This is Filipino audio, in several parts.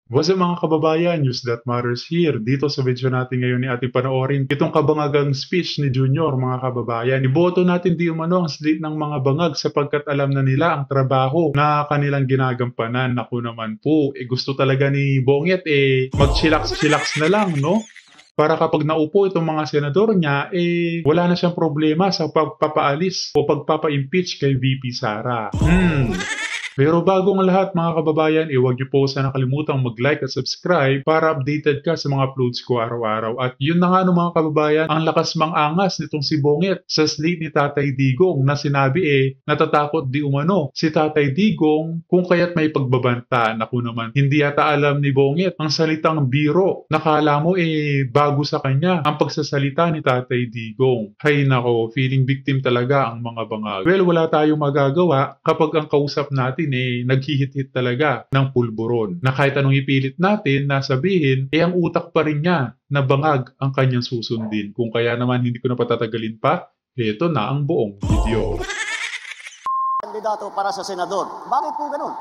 What's up mga kababayan, News That Matters here. Dito sa video natin ngayon ni ating panoorin itong kabangagang speech ni Junior mga kababayan. Iboto natin di umano ang slate ng mga bangag sapagkat alam na nila ang trabaho na kanilang ginagampanan. Naku naman po, gusto talaga ni Bonget mag-chillax-chillax na lang, no? Para kapag naupo itong mga senador niya, wala na siyang problema sa pagpapaalis o pagpapa-impeach kay VP Sara. Pero bago ang lahat mga kababayan, huwag niyo po sana kalimutang mag-like at subscribe para updated ka sa mga uploads ko araw-araw. At yun na nga no mga kababayan, ang lakas mang-angas nitong si Bonget sa slate ni Tatay Digong na sinabi natatakot di umano si Tatay Digong kung kaya't may pagbabanta. Naku naman, hindi yata alam ni Bonget ang salitang biro. Nakala mo bago sa kanya ang pagsasalita ni Tatay Digong. Hay nako, feeling victim talaga ang mga bangag. Well, wala tayong magagawa kapag ang kausap natin naghihit-hit talaga ng pulburon. Na kahit anong ipilit natin na sabihin, ang utak pa rin niya na bangag ang kanyang susundin. Kung kaya naman hindi ko na patatagalin pa, ito na ang buong video. Kandidato para sa senador. Bakit po ganun?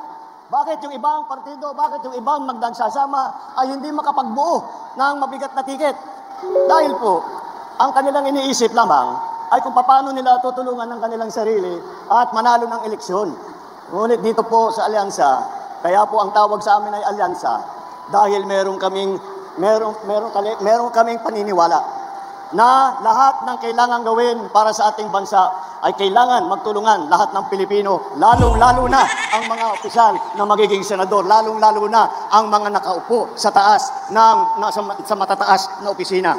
Bakit yung ibang partido, bakit yung ibang magdansasama ay hindi makapagbuo ng mabigat na tiket? Dahil po, ang kanilang iniisip lamang ay kung paano nila tutulungan ng kanilang sarili at manalo ng eleksyon. Ngunit dito po sa alyansa, kaya po ang tawag sa amin ay alyansa dahil meron kaming paniniwala na lahat ng kailangan gawin para sa ating bansa ay kailangan magtulungan lahat ng Pilipino, lalong-lalo na ang mga opisyal na magiging senador, lalong-lalo na ang mga nakaupo sa taas sa matataas na opisina.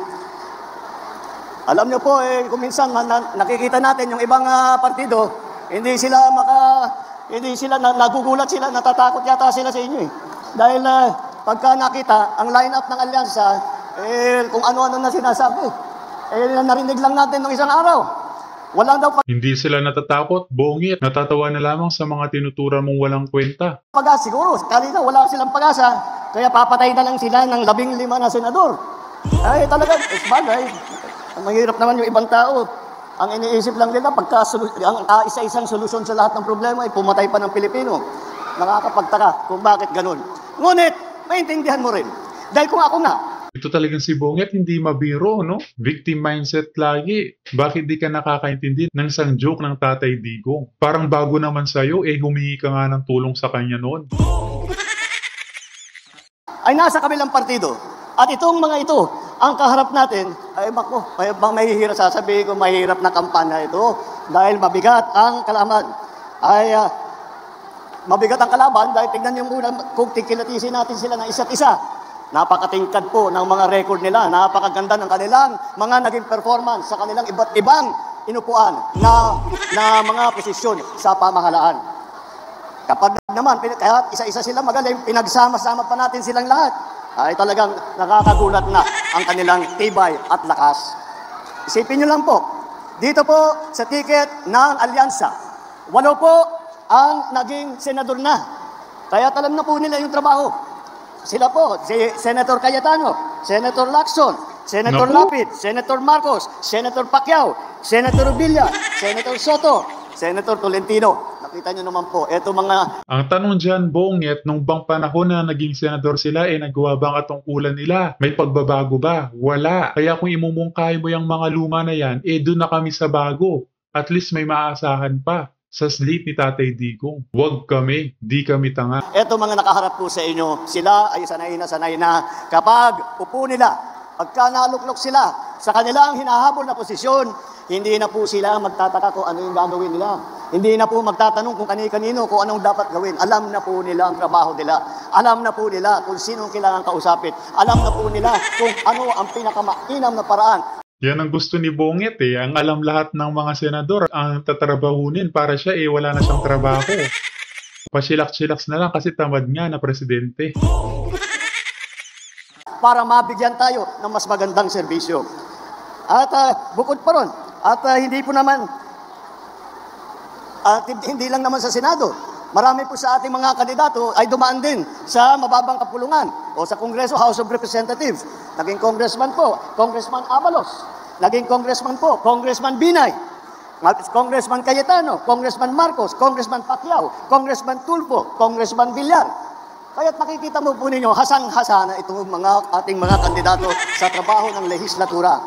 Alam niyo po, kung minsan nakikita natin yung ibang partido, hindi sila nagugulat sila, natatakot yata sila sa inyo Dahil pagka nakita ang lineup ng alyansa, kung ano-ano na sinasabi, narinig lang natin ng isang araw. Walang daw Hindi sila natatakot, Bonget. Natatawa na lamang sa mga tinuturan mong walang kwenta. pag-asa. Siguro, kanina wala silang pag-asa, kaya papatay na lang sila ng 15 na senador. Ay, talaga, bagay. Mahirap naman yung ibang tao. Ang iniisip lang nila, ang isa-isang solusyon sa lahat ng problema ay pumatay pa ng Pilipino. Nakakapagtaka kung bakit ganun. Ngunit, maintindihan mo rin. Dahil kung ako nga, Ito talagang si Bonget, hindi mabiro, no? Victim mindset lagi. Bakit di ka nakakaintindi ng isang joke ng Tatay Digong? Parang bago naman sa'yo, humingi ka nga ng tulong sa kanya noon. ay nasa kabilang partido. At itong mga ito, ang kaharap natin, ay bako, mahihirap sasabihin ko, mahirap na kampanya ito. Dahil mabigat ang kalaban. Mabigat ang kalaban dahil tignan niyo muna kung tikilatisin natin sila ng isa't isa. Napakatingkad po ng mga record nila, napakaganda ng kanilang mga naging performance sa kanilang iba't ibang inupuan na mga posisyon sa pamahalaan. Kapag naman, kaya isa-isa sila magaling, pinagsama-sama pa natin silang lahat, ay talagang nakakagulat na ang kanilang tibay at lakas. Isipin nyo lang po, dito po sa ticket ng alyansa, 8 po ang naging senador na. Kaya alam na po nila yung trabaho. Sila po, si Senator Cayetano, Senator Lacson, Senator Lapid, Senator Marcos, Senator Pacquiao, Senator Villa, Senator Soto, Senator Tolentino. Nakita nyo naman po, eto mga... Ang tanong dyan, Bonget, nung bang panahon na naging senador sila, nagawa ba ang katungkulan nila? May pagbabago ba? Wala. Kaya kung imumungkahi mo yung mga luma na yan, doon na kami sa bago. At least may maaasahan pa sa slate ni Tatay Digong. Huwag kami, di kami tanga. Eto mga nakaharap po sa inyo, sila ay sanay na kapag upo nila, pagka naluklok sila sa kanilang hinahabol na posisyon, hindi na po sila magtataka kung ano yung gagawin nila. Hindi na po magtatanong kung kani-kanino, kung anong dapat gawin. Alam na po nila ang trabaho nila. Alam na po nila kung sino kailangan kausapin. Alam na po nila kung ano ang pinakamainam na paraan. Yan ang gusto ni Bonget Ang alam lahat ng mga senador, ang tatrabahunin para siya wala na siyang trabaho. Pasilak-silaks na lang kasi tamad nga na presidente. Para mabigyan tayo ng mas magandang serbisyo. At bukod pa ron, at hindi lang naman sa Senado, marami po sa ating mga kandidato ay dumaan din sa mababang kapulungan o sa Kongreso, House of Representatives. Naging congressman po, Congressman Avalos. Naging congressman po, Congressman Binay. Congressman Cayetano, Congressman Marcos, Congressman Pacquiao, Congressman Tulfo, Congressman Villar. Kaya't nakikita mo po ninyo, hasang-hasa na itong ating mga kandidato sa trabaho ng lehislatura.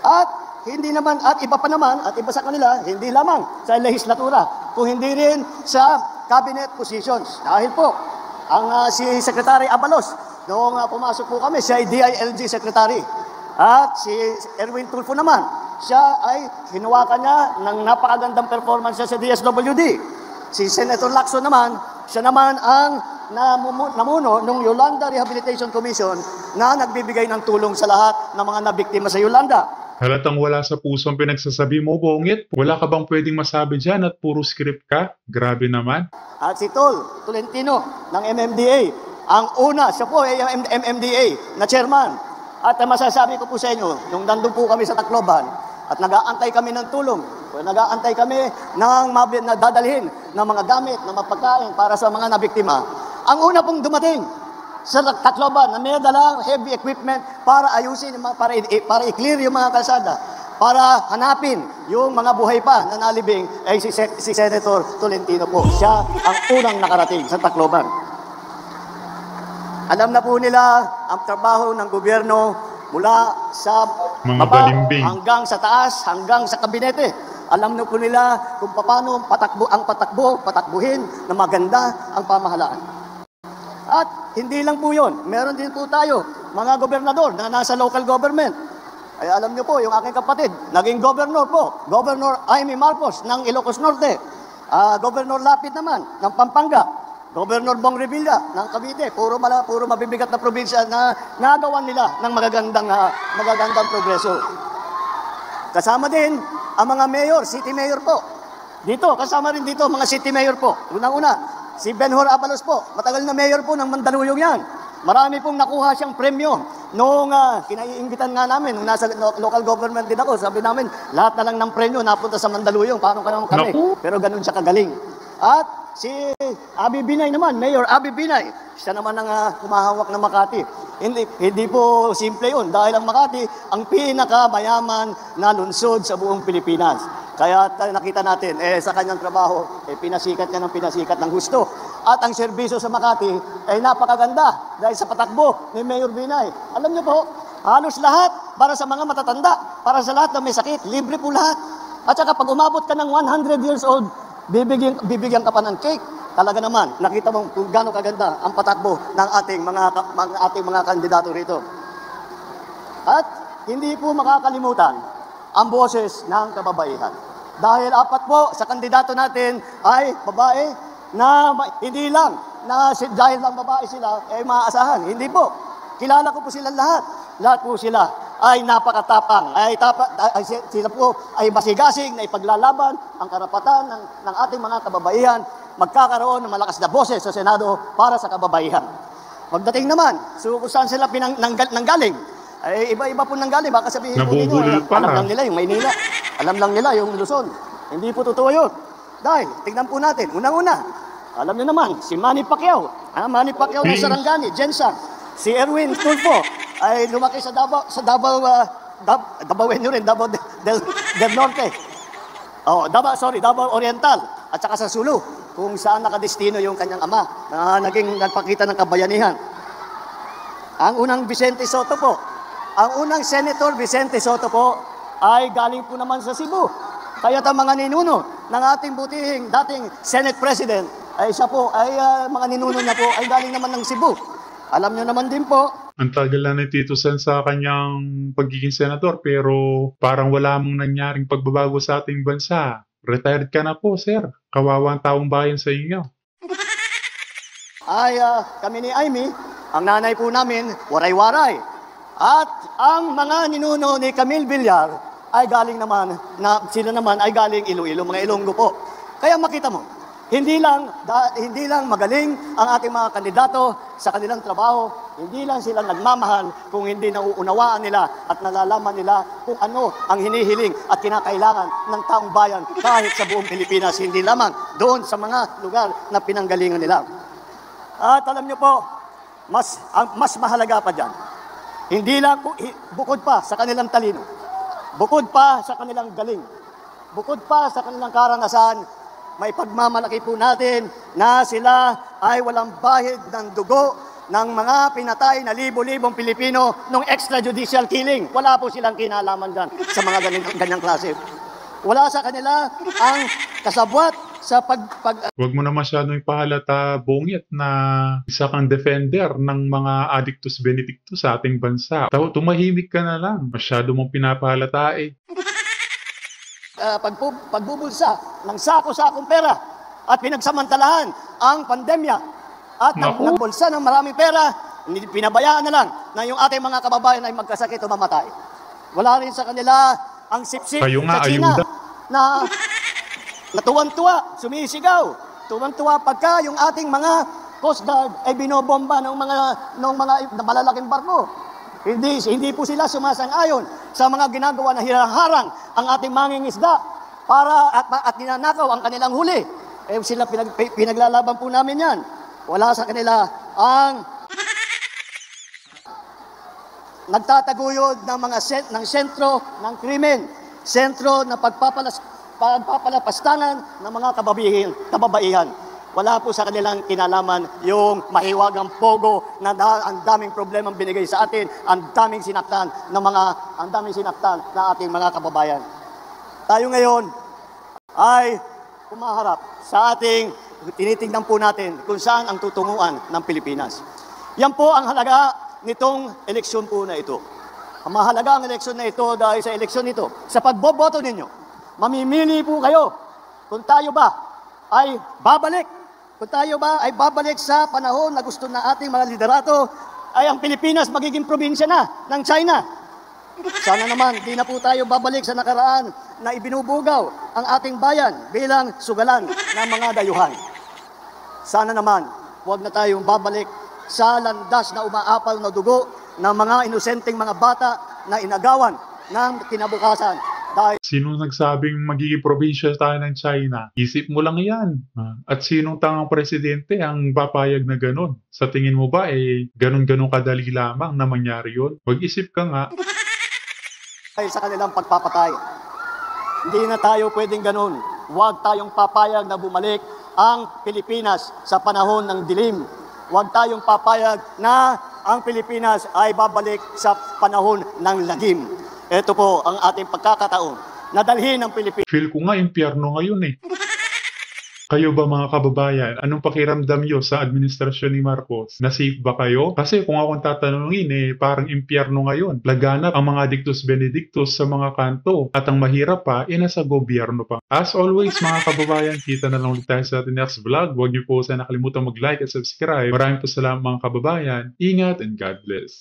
At hindi naman, at iba pa naman, at iba sa kanila, hindi lamang sa lehislatura, kung hindi rin sa cabinet positions. Dahil po, si Secretary Abalos, noong pumasok po kami, siya ay DILG Secretary. At si Erwin Tulfo naman, siya ay hinawakan niya ng napakagandang performance sa DSWD. Si Senator Lacson naman, siya naman ang namuno ng Yolanda Rehabilitation Commission na nagbibigay ng tulong sa lahat ng mga nabiktima sa Yolanda. Halatang wala sa puso ang pinagsasabi mo, Bongit. Wala ka bang pwedeng masabi dyan at puro script ka? Grabe naman. At si Tolentino ng MMDA, ang una, siya po ay MMDA na chairman. At masasabi ko po sa inyo, nung nandun po kami sa Tacloban, at nag-aantay kami ng tulong, nag-aantay kami ng dadalhin ng mga gamit, ng mapagkain para sa mga nabiktima. Ang una pong dumating sa Tacloban na may dalang heavy equipment para ayusin, para i-clear yung mga kalsada, para hanapin yung mga buhay pa na nalibing, ay si Senator Tolentino po. Siya ang unang nakarating sa Tacloban. Alam na po nila ang trabaho ng gobyerno mula sa Mga baba balimbing. hanggang sa taas, hanggang sa kabinete. Alam na po nila kung paano patakbuhin na maganda ang pamahalaan. At hindi lang po yun, meron din po tayo, mga gobernador na nasa local government. Ay alam niyo po, yung aking kapatid, naging governor po, Governor Jaime Marcos ng Ilocos Norte, Governor Lapid naman ng Pampanga, Governor Bong Revilla ng Cavite, puro mabibigat na probinsya na nagawan nila ng magagandang progreso. Kasama din ang mga mayor, city mayor po. Dito, kasama rin dito mga city mayor po. Unang-una, si Benhur Abalos po, matagal na mayor po ng Mandaluyong yan. Marami pong nakuha siyang premyo. Noong kinaiinggitan nga namin, nung nasa local government din ako, sabi namin, lahat na lang ng premyo napunta sa Mandaluyong. Paano ka naman kami? Pero ganun siya kagaling. At si Abi Binay naman, Mayor Abi Binay, siya naman ang humahawak ng Makati. Hindi po simple yun, dahil ang Makati, ang pinakamayaman na lungsod sa buong Pilipinas. Kaya nakita natin, sa kanyang trabaho, pinasikat niya ng gusto. At ang serbisyo sa Makati ay napakaganda dahil sa patakbo ni Mayor Binay. Alam niyo po, halos lahat para sa mga matatanda, para sa lahat na may sakit, libre po lahat. At saka pag umabot ka ng 100 years old, bibigyan ka pa ng cake. Talaga naman, nakita mo kung gaano kaganda ang patakbo ng ating mga kandidato rito. At hindi po makakalimutan ang boses ng kababaihan. Dahil apat po sa kandidato natin ay babae na hindi lang na dahil lang babae sila ay maaasahan. Hindi po. Kilala ko po sila lahat. Lahat po sila ay napakatapang. Sila po ay masigasig na ipaglalaban ang karapatan ng ating mga kababaihan, magkakaroon ng malakas na boses sa Senado para sa kababaihan. Pagdating naman, kung saan sila nanggaling, ay iba-iba po nanggaling. Baka sabihin po ninyo, alam lang nila yung Maynila. Alam lang nila yung Luzon. Hindi po totoo yun. Dahil, tignan po natin, unang-una, alam niyo naman, si Manny Pacquiao. Manny Pacquiao ng Sarangani, Jensen. Si Erwin Tulfo ay lumaki sa Davao del Norte. Davao Oriental. At saka sa Sulu, kung saan nakadestino yung kanyang ama na nagpakita ng kabayanihan. Ang unang Senator Vicente Soto po ay galing po naman sa Cebu. Kaya ang mga ninuno ng ating butihing dating Senate President ay siya po, mga ninuno niya po ay galing naman ng Cebu. Alam niyo naman din po. Ang tagal na ni Tito Sen sa kanyang pagiging senador pero parang wala mong nangyaring pagbabago sa ating bansa. Retired ka na po, sir. Kawawa ang taong bayan sa inyo. Kami ni Amy, ang nanay po namin, waray-waray. At ang mga ninuno ni Camille Villar ay galing naman, sila naman ay galing Iloilo, mga Ilonggo po. Kaya makita mo, hindi lang magaling ang ating mga kandidato sa kanilang trabaho, hindi lang sila nagmamahal kung hindi nauunawaan nila at nalalaman nila kung ano ang hinihiling at kinakailangan ng taong bayan kahit sa buong Pilipinas, hindi lamang doon sa mga lugar na pinanggalingan nila. At alam niyo po, mas mahalaga pa dyan. Hindi lang, bukod pa sa kanilang talino, bukod pa sa kanilang galing, bukod pa sa kanilang karanasan, may pagmamalaki po natin na sila ay walang bahid ng dugo ng mga pinatay na libo-libong Pilipino nung extrajudicial killing. Wala po silang kinalaman dyan sa mga ganyang klase. Wala sa kanila ang kasabwat sa Huwag mo na masyadong ipahalata, Bongit, na isa kang defender ng mga addictus benedictus sa ating bansa. Tumahimik ka na lang. Masyado mong pinapahalata eh. pagbubulsa ng sako-sakong pera at pinagsamantalahan ang pandemya at Naku. nagbulsa ng maraming pera, pinabayaan na lang na yung ating mga kababayan ay magkasakit o mamatay. Wala rin sa kanila ang sipsip Kayo nga, sa China ayuda. na tuwang-tuwa, sumisigaw, tuwang-tuwa pagka yung ating mga Coast Guard ay binobomba ng mga malalaking barko. Hindi po sila sumasang-ayon sa mga ginagawa na hinaharang ang ating mangingisda para at ninanakaw ang kanilang huli. Sila pinaglalaban po namin yan. Wala sa kanila ang nagtataguyod ng ng sentro ng krimen, sentro ng pagpapalapastanan ng mga kababaihan. Wala po sa kanilang kinalaman yung mahiwagang pogo na ang daming problemang binigay sa atin, ang daming sinaktan na ating mga kababayan. Tayo ngayon ay pumaharap sa tinitingnan po natin kung saan ang tutunguan ng Pilipinas. Yan po ang halaga nitong eleksyon po na ito. Ang mahalaga ang eleksyon na ito dahil sa eleksyon ito, sa pagboboto ninyo, mamimili po kayo kung tayo ba ay babalik sa panahon na gusto na ating mga liderato ay ang Pilipinas magiging probinsya na ng China. Sana naman, di na po tayo babalik sa nakaraan na ibinubugaw ang ating bayan bilang sugalan ng mga dayuhan. Sana naman, huwag na tayong babalik sa landas na umaapal na dugo ng mga inosenteng mga bata na inagawan ng kinabukasan. Sino nagsabing magiging probinsya tayo ng China? Isip mo lang yan. At sinong tangang presidente ang papayag na ganun? Sa tingin mo ba, ganun-ganun kadali lamang na mangyari yun? Mag-isip ka nga. Dahil sa kanilang pagpapatay, hindi na tayo pwedeng ganun. Huwag tayong papayag na bumalik ang Pilipinas sa panahon ng dilim. Huwag tayong papayag na ang Pilipinas ay babalik sa panahon ng lagim. Ito po ang ating pagkakataon na dalhin ang Pilipinas. Feel ko nga, impyerno ngayon eh. Kayo ba mga kababayan, anong pakiramdam nyo sa administrasyon ni Marcos? Na-safe ba kayo? Kasi kung akong tatanungin, parang impyerno ngayon. Laganap ang mga dictus benedictus sa mga kanto. At ang mahirap pa, nasa gobyerno pa. As always mga kababayan, kita na lang ulit tayo sa ating next vlog. Huwag niyo po sana nakalimutan mag-like at subscribe. Maraming po salamat mga kababayan. Ingat and God bless.